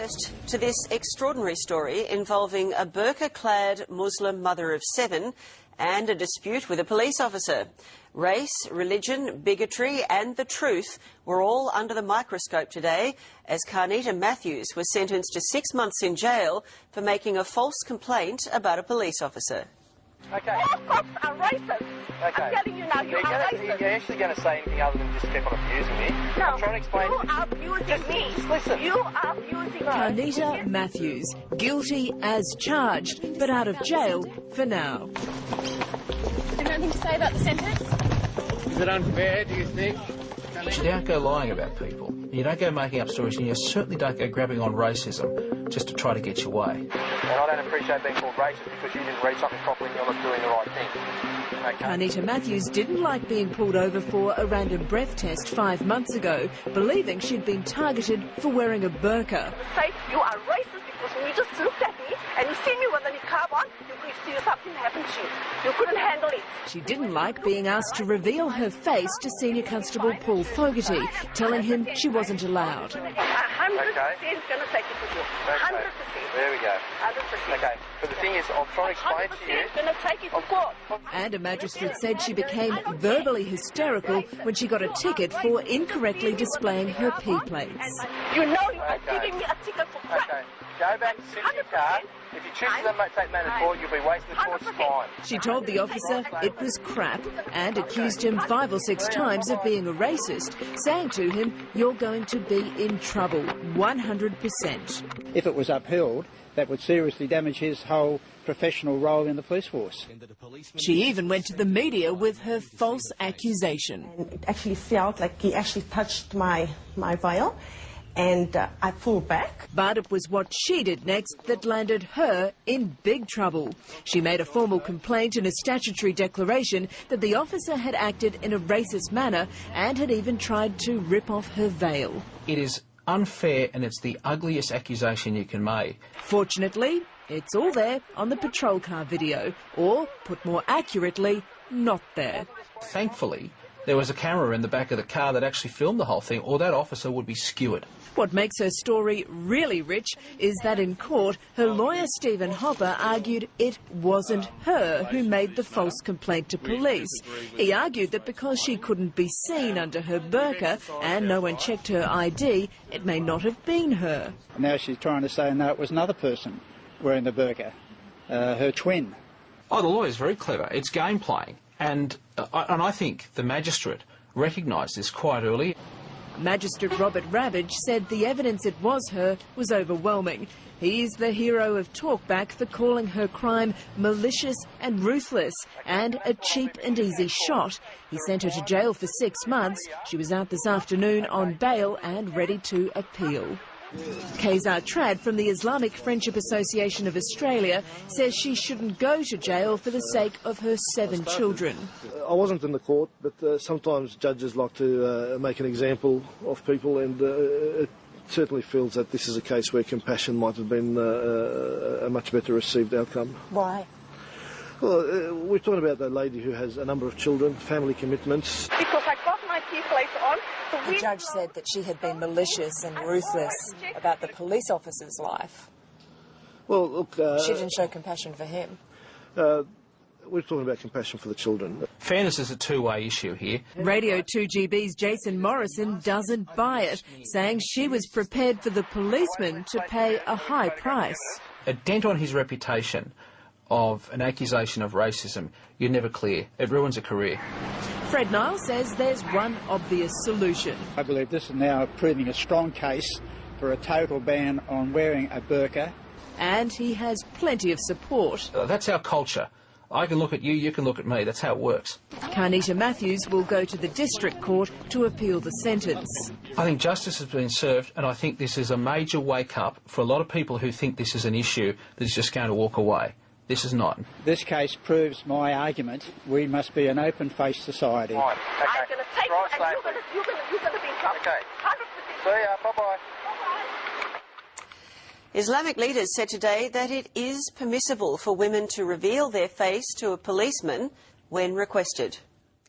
First, to this extraordinary story involving a burqa-clad Muslim mother of 7 and a dispute with a police officer. Race, religion, bigotry and the truth were all under the microscope today as Carnita Matthews was sentenced to 6 months in jail for making a false complaint about a police officer. Okay. All cops are racist. Okay. I'm telling you now, you are racist. You're actually going to say anything other than just keep on abusing me? No, I'm trying to explain. you are abusing me. Just listen. You are abusing me. Carnita Matthews, guilty as charged, but out of jail for now. Is there anything to say about the sentence? Is it unfair, do you think? You don't go lying about people. You don't go making up stories, and you certainly don't go grabbing on racism just to try to get your way. And I don't appreciate being called racist because you didn't read something properly and you're not doing the right thing. Okay. Carnita Matthews didn't like being pulled over for a random breath test 5 months ago, believing she'd been targeted for wearing a burqa. Say you are racist because when you just looked at me and you see me with a niqab on, you could see something happen to you. You couldn't handle it. She didn't like being asked to reveal her face to Senior Constable Paul Fogarty, telling him she wasn't allowed. 100% going to take it to you. 100%. There we go. 100%. Okay, but the thing is, I'll try to explain to you. 100% going to take it to court. And a magistrate said she became verbally hysterical when she got a ticket for incorrectly displaying her P plates. You know you are giving me a ticket for crap. Okay, go back, sit in your car. If you choose to take matters forward, you'll be wasting the court's time. She told the officer it was crap and accused him 5 or 6 times of being a racist, saying to him, "You're going to be in trouble, 100%. If it was upheld, that would seriously damage his whole professional role in the police force. She even went to the media with her false accusation. It actually felt like he actually touched my veil, and I pulled back. But it was what she did next that landed her in big trouble. She made a formal complaint in a statutory declaration that the officer had acted in a racist manner and had even tried to rip off her veil. It is unfair, and it's the ugliest accusation you can make. Fortunately, it's all there on the patrol car video, or, put more accurately, not there. Thankfully, there was a camera in the back of the car that actually filmed the whole thing, or that officer would be skewered. What makes her story really rich is that in court, her lawyer Stephen Hopper argued it wasn't her who made the false complaint to police. He argued that because she couldn't be seen under her burqa and no one checked her ID, it may not have been her. Now she's trying to say, no, it was another person wearing the burqa, her twin. Oh, the lawyer's very clever. It's game playing. And I think the magistrate recognised this quite early. Magistrate Robert Ravage said the evidence it was her was overwhelming. He's the hero of talkback for calling her crime malicious and ruthless and a cheap and easy shot. He sent her to jail for 6 months. She was out this afternoon on bail and ready to appeal. Kayzar Trad from the Islamic Friendship Association of Australia says she shouldn't go to jail for the sake of her 7 children. I wasn't in the court, but sometimes judges like to make an example of people, and it certainly feels that this is a case where compassion might have been a much better received outcome. Why? Well, we're talking about the lady who has a number of children, family commitments. Because I got my P plates on. So the judge said that she had been malicious and ruthless about the police officer's life. Well, look... she didn't show compassion for him. We're talking about compassion for the children. Fairness is a two-way issue here. Radio 2GB's Jason Morrison doesn't buy it, saying she was prepared for the policeman to pay a high price. A dent on his reputation of an accusation of racism, you're never clear. It ruins a career. Fred Nile says there's one obvious solution. I believe this is now proving a strong case for a total ban on wearing a burqa. And he has plenty of support. That's our culture. I can look at you, you can look at me. That's how it works. Carnita Matthews will go to the district court to appeal the sentence. I think justice has been served, and I think this is a major wake-up for a lot of people who think this is an issue that is just going to walk away. This is not. This case proves my argument. We must be an open-faced society. Right. Okay. I'm going to take it, and you're going to be in trouble. Okay. 100%. See ya. Bye-bye. Islamic leaders said today that it is permissible for women to reveal their face to a policeman when requested.